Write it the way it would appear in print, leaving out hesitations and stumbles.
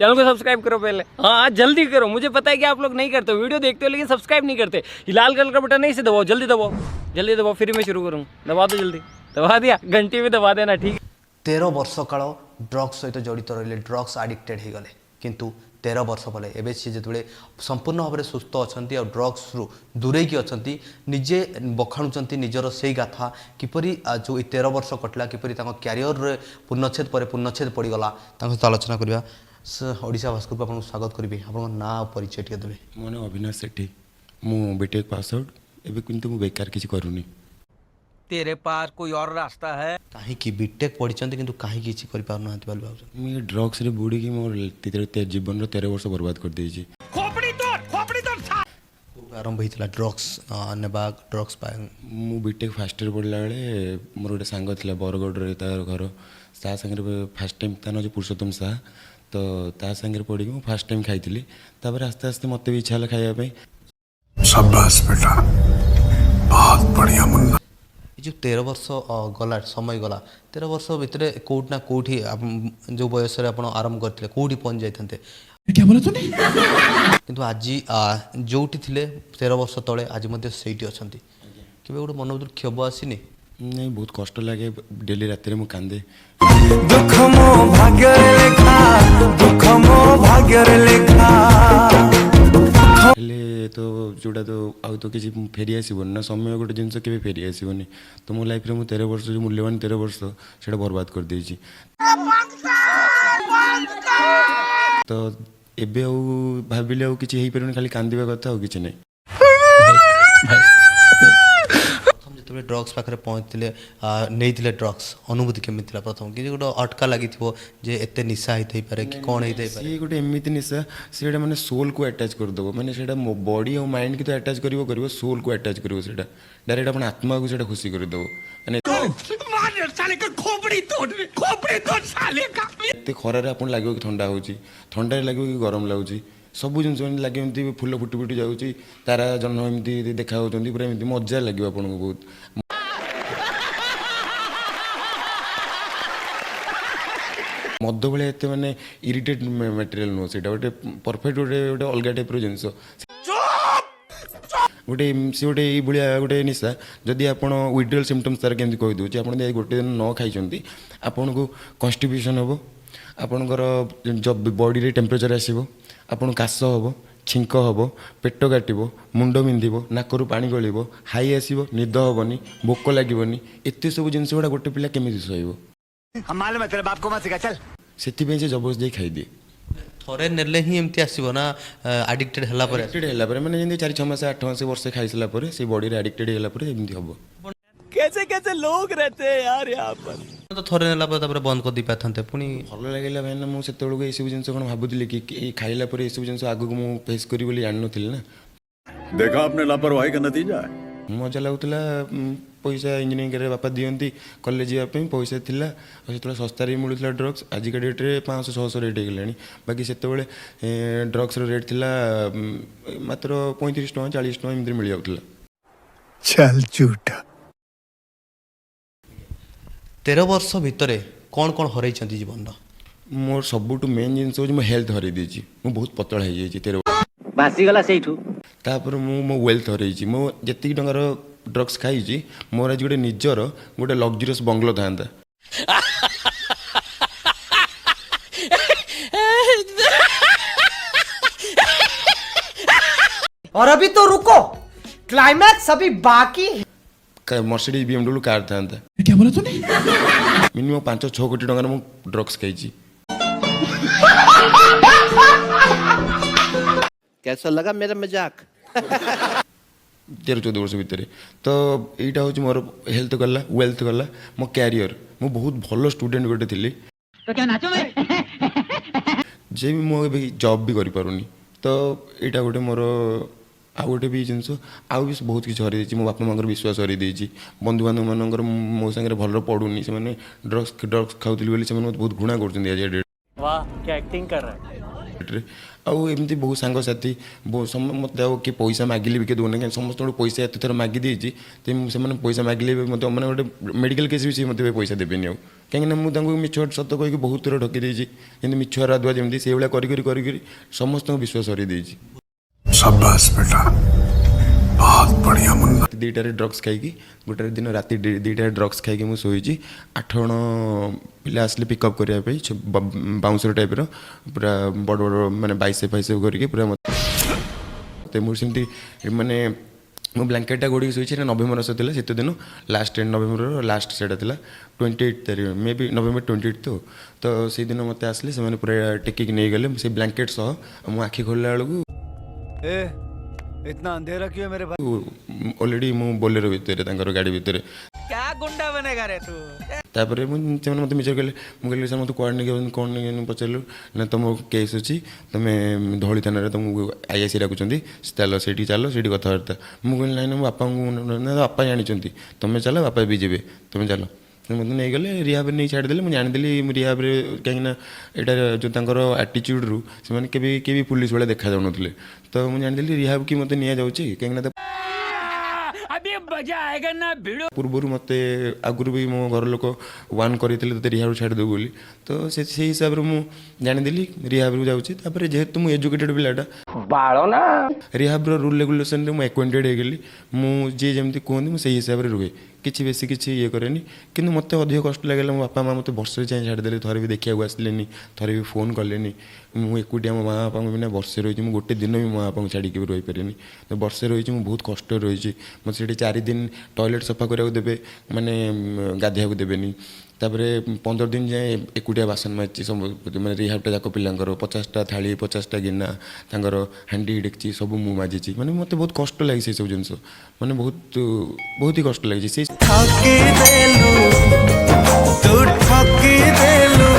Channel को subscribe करो पहले। हाँ जल्दी करो, मुझे पता है कि आप लोग नहीं करते हो, वीडियो देखते हो लेकिन सब्सक्राइब नहीं करते। ये लाल कलर का बटन नहीं से दबाओ, जल्दी दबाओ, जल्दी दबाओ, फिर मैं शुरू करूँ। दबा दो जल्दी, दबा दिया, घंटी भी दबा देना, ठीक है। 13 वर्ष काल ड्रग्स सहित जड़ित रही, ड्रग्स आडिक्टेड हो गले, किंतु 13 वर्ष पर एवं सी जो संपूर्ण भाव में सुस्थ अच्छा और ड्रग्स रु दूरे की अच्छा निजे बखाणुंट निजर से गाथा किपरि जो 13 वर्ष कटला किपरि क्यारियर पूर्णछेद पर पूर्णछेद पड़गला सहित आलोचना करवा। ओडिशा भास्कर को आपको स्वागत करी, आप ना परिचय टे देवे। मो ना अविनाश सेठी, मु बीटेक पास आउट एबे किंतु मु बेकार किसी करूनी। तेरे पास कोई और रास्ता है? कहीं की बीटेक पढ़ी किंतु कहीं किसी कर पार ना बोल भाव मु ड्रग्स रे बुड़ी की मोर जीवन रो 13 वर्ष बर्बाद कर देछि। खोपड़ी तोड़ आरंभ होता ड्रग्स नेबा ड्रग्स पाए। मु बीटेक फास्ट ईयर पढ़ला बेले मोर गोटे सांग थिला बरगढ़ रे, तार घर ता संगे फास्ट टाइम ता न पुरुषोत्तम साहा, तो ता संगे पढ़ी मु फास्ट टाइम खाइली। तापर आस्ते आस्ते मते भी इच्छा हला खाइया पे। शाबाश बेटा, बहुत बढ़िया मुन्ना। जो 13 वर्ष गला समय गला 13 वर्ष भितर कोट ना कोठी जो बयस आरंभ करते कौटी पहुंच जाते क्या बोला तूने? किंतु आज जोटी थिले 13 वर्ष तले आज मध्य सेठी अछंती। केबे गोटे मन भीतर क्षोभ आसीनी? नहीं, बहुत कष्ट लगे, डेली रात रे मु कांदे। दुख मो भाग्य लेखा, दुख मो भाग्य लेखा। हेले तो जोड़ा तो आउ तो किसी फेरी आसबन ना, समय गोटे जिनस के फेरी आसबनी। तो मो लाइफ रे मु 13 वर्ष जो मूल्यवान 13 वर्ष सेटा बर्बाद कर देछि। तो एबे आउ भाबिले आउ किछि हेई परनी, खाली कांदिबा कथा आउ किछि नै। प्रथम जो ड्रग्स पाखे पहुँचते नहीं ड्रग्स अनुभूति केमी प्रथम कि गोटे अटका लगी जे एते निशा होते पारे कि कौन होते पारे? सी गोटे एमिति निशा सेटा माने सोल को अटैच कर दबो, माने सेटा बॉडी और माइंड की तो अटैच करिवो सोल को अटैच करिवो, सेटा डायरेक्ट अपन आत्मा को सेटा खुशी कर दबो। माने मार साले का खोपड़ी तोड़ साले का। एते खरा रे अपन लागो कि ठंडा होची, ठंडा रे लागो कि गरम लाଗୁची, सब जिनस लगे एमती फुल फुटी फुटी जाऊँगी, तारा जन्म एमती देखा होती, पूरा एमती मजा लगे आपको बहुत। मद भाया एत माने इरिटेट मटेरियल नुह, से गोटे परफेक्ट गोटे अलग टाइप जिनस गोटे सी गोटे ये गोटे निशा। जदि आप विड्रल सिम्पटम्स तार केमती कहीदे आप गोटे दिन न खाई आपन को कन्स्टिपेशन हम, आपणकर जब बॉडी रे टेम्परेचर आसो, आपन काश हम, छिंक हम, पेट काटो, मुंड बिंधब, नाकरू पानी गल, हाई आसो, निद हेनी, भोक लगनी, एत सब जिनस गुड़ा गोटे पिला केमी सहब से जबरदस्त खाईदिए। थरे नेले ही एमती आसीबो ना एडिक्टेड हला पर? एडिक्टेड हला पर माने जेंति 4-6 मास 8 मास वर्ष खाई सला पर से बॉडी रे एडिक्टेड हला पर एमती हबो। कैसे कैसे लोग रहते हैं यार यहाँ पर। तो थरे नेला पर तापर बंद कर दी पाथनते पुनी भल लागला भाई ना। मु सेते बेलको ए सब जिंस कोन भाबुतली कि खाइला पर ए सब जिंस आगु को मु फेस करी बोली जान नथिल ना। देखा आपने लापरवाही का नतीजा है। मजा लागुला, पैसा इंजीनियरिंग करे बापा दियंती, कॉलेज जावाई पैसा थिला, और सस्तार मिलूला ड्रग्स। आजिका डेट्रे 500-600 रेट हो गलानी। बाकी से ड्रग्स रेट थिला मात्र 35 टଙ୍କା 40 टଙ୍କା एमती मिल जाउतला। चल झूठा। 13 वर्ष भितर कौन कौन हरई जीवन? मोर सबुठ मेन जिनस हो हेल्थ हरई देछि। मु बहुत पतला हो जाइछि 13 बासी गला सेठू। तापर मो वेल्थ हरई, मो जेतिक टंकार ड्रग्स खाई मोर आज गोटे निजर गोटे लग्जरियस बंगलो था। और अभी तो रुको, क्लाइमैक्स अभी बाकी है। मर्सिडीज BMW कार था। क्या बोला तूने? मिनिमम 5-6 कोटी टंकार मु ड्रग्स खाई। कैसा लगा मेरा मजाक? 13-14 वर्ष भितर तो यहाँ हूँ मोर हेल्थ गला, वेल्थ गला, मो कैरियर। मु बहुत भल स्टूडेंट गोटे थी, तो क्या नाचो में जे भी जॉब भी करूनी। तो यहाँ गोटे मोर आ गोटे भी जिनस आउ भी बहुत किसी हरई। मो बापा माँ विश्वास हरई, बंधु बांधव मानकर मो सागर भल पढ़ुनी, से ड्रग्स खाऊली बहुत घृणा कर। वाह क्या एक्टिंग कर रहा है। ଆଉ ଏମିତି ବହୁତ ସାଙ୍ଗସାଥି ମୋତେ ଆଉ କିଏ ପଇସା ମାଗିଲେ ବି କିଏ ଦେଉନି କାହିଁକି ସମସ୍ତଙ୍କୁ ପଇସା ଏତେ ଥର ମାଗି ଦେଇଛି ସେମାନେ ପଇସା ମାଗିଲେ ବି ମୋତେ ମାନେ ଗୋଟେ ମେଡ଼ିକାଲ କେସ୍ ବି ସିଏ ମୋତେ ପଇସା ଦେବେନି ଆଉ କାହିଁକିନା ମୁଁ ତାଙ୍କୁ ମିଛ ସତ କହିକି ବହୁତ ଥର ଠକି ଦେଇଛି କିନ୍ତୁ ମିଛ ରାଧୁଆ ଯେମିତି ସେଇଭଳିଆ କରିକରି ସମସ୍ତଙ୍କୁ ବିଶ୍ୱାସ ହରେଇ ଦେଇଛି। शाबाश बेटा, बहुत बढ़िया मुन्ना। 2टाରେ ଡ୍ରଗ୍ସ ଖାଇକି ଗୋଟେ ଦିନ ରାତି 2टाରେ ଡ୍ରଗ୍ସ ଖାଇକି ମୁଁ ଶୋଇଛି। 8 ଜଣ ପିଲା ଆସିଲେ ପିକଅପ୍ କରିବା ପାଇଁ ବାଉନ୍ସର ଟାଇପ୍ର ପୁରା ବଡ଼ ବଡ଼ ମାନେ ବାଇସେପ୍ କରିକି ପୁରା ମୋତେ ମୁଁ ସେମିତି ମାନେ ମୁଁ ବ୍ଲାଙ୍କେଟ୍ଟା ଗୋଡ଼ିକି ଶୋଇଛି। ଏଇଟା ନଭେମ୍ବର ମାସ ଥିଲା ଶୀତ ଦିନ ଲାଷ୍ଟ ନଭେମ୍ବରର ଲାଷ୍ଟ ସେଇଟା ଥିଲା 28 ତାରିଖ ମେ ବି ନଭେମ୍ବର 28 ତ ସେଇଦିନ ମୋତେ ଆସିଲେ ସେମାନେ ପୁରା ଟେକିକି ନେଇଗଲେ ସେ ବ୍ଲାଙ୍କେଟ୍ ସହ। ମୁଁ ଆଖି ଖୋଲିଲା ବେଳକୁ इतना अंधेरा क्यों मेरे भाई? ଅଲରେଡ଼ି ମୁଁ ବୋଲେରୋ ଭିତରେ ତାଙ୍କର ଗାଡ଼ି ଭିତରେ। क्या गुंडा बनेगा रे तू? ତାପରେ ସେମାନେ ମୋତେ ମିଛ କହିଲେ। ମୁଁ କହିଲି ସାର୍ ମୋତେ କୁଆଡ଼େ ନେଇକି କ'ଣ ନେଇକି ପଚାରିଲୁ ନା ତୁମ କେସ୍ ଅଛି ତୁମେ ଧଉଳି ଥାନାରେ ତୁମକୁ IIC ଡାକୁଛନ୍ତି ଚାଲ ସେଇଠି ଚାଲ ସେଇଠି କଥାବାର୍ତ୍ତା। ମୁଁ କହିଲି ନାଇଁ ନା ମୋ ବାପାଙ୍କୁ ନା ବାପା ଜାଣିଛନ୍ତି ତୁମେ ଚାଲ ବାପା ବି ଯିବେ ତୁମେ ଚାଲ। ମୋତେ ନେଇଗଲେ ରିହାବ୍ରେ ନେଇ ଛାଡ଼ିଦେଲେ। ମୁଁ ଜାଣିଦେଲି ରିହାବ୍ରେ କାହିଁକିନା ଏଇଟା ଯେଉଁ ତାଙ୍କର ଆଟିଚ୍ୟୁଡ଼ରୁ ସେମାନେ କେବେ ବି ପୁଲିସ୍ ଭଳିଆ ଦେଖାଯାଉନଥିଲେ ତ ମୁଁ ଜାଣିଦେଲି ରିହାବ୍ କି ମୋତେ ନିଆଯାଉଛି କାହିଁକିନା ପୂର୍ବରୁ ମୋତେ ଆଗରୁ ବି ମୋ ଘର ଲୋକ ୱାନ୍ କରିଥିଲେ ତୋତେ ରିହାବ୍ରୁ ଛାଡ଼ିଦେବୁ ବୋଲି ତ ସେଇ ହିସାବରେ ମୁଁ ଜାଣିଦେଲି ରିହାବ୍ରୁ ଯାଉଛି। ତାପରେ ଯେହେତୁ ମୁଁ ଏଜୁକେଟେଡ଼ ପିଲାଟା ରିହାବ୍ର ରୁଲ୍ ରେଗୁଲେସନ୍ରେ ମୁଁ ଆକ୍ୱାଣ୍ଟେଡ଼ ହେଇଗଲି। ମୁଁ ଯିଏ ଯେମିତି କୁହନ୍ତି ମୁଁ ସେଇ ହିସାବରେ ରୁହେ କିଛି ବେଶୀ କିଛି ଇଏ କରେନି। କିନ୍ତୁ ମୋତେ ଅଧିକ କଷ୍ଟ ଲାଗିଲା ମୋ ବାପା ମାଆ ମୋତେ ବର୍ଷରେ ଯାଏଁ ଛାଡ଼ିଦେଲେ ଥରେ ବି ଦେଖିବାକୁ ଆସିଲେନି ଥରେ ବି ଫୋନ୍ କଲେନି। ମୁଁ ଏକୁଟିଆ ମୋ ମାଆ ବାପାଙ୍କୁ ବିନା ବର୍ଷେ ରହିଛି। ମୁଁ ଗୋଟେ ଦିନ ବି ମୋ ମାଆ ବାପାଙ୍କୁ ଛାଡ଼ିକି ବି ରହିପାରିନି ତ ବର୍ଷେ ରହିଛି ମୁଁ ବହୁତ କଷ୍ଟରେ ରହିଛି। ମୋତେ ସେଠି 4 ଦିନ ଟଏଲେଟ୍ ସଫା କରିବାକୁ ଦେବେ ମାନେ ଗାଧୋଇବାକୁ ଦେବେନି। ତାପରେ 15 ଦିନ ଯାଏଁ ଏକୁଟିଆ ବାସନ ମାଜିଛି ମାନେ ରିହାବ୍ଟା ଯାକ ପିଲାଙ୍କର 50ଟା ଥାଳି 50ଟା ଗିନା ତାଙ୍କର ହାଣ୍ଡି ଡେକ୍ଚି ସବୁ ମୁଁ ମାଜିଛି। ମାନେ ମୋତେ ବହୁତ କଷ୍ଟ ଲାଗେ ସେସବୁ ଜିନିଷ ମାନେ ବହୁତ ହି କଷ୍ଟ ଲାଗିଛି। ସେ ଠକି ଦେଲୁ ତୁ ଠକି ଦେଲୁ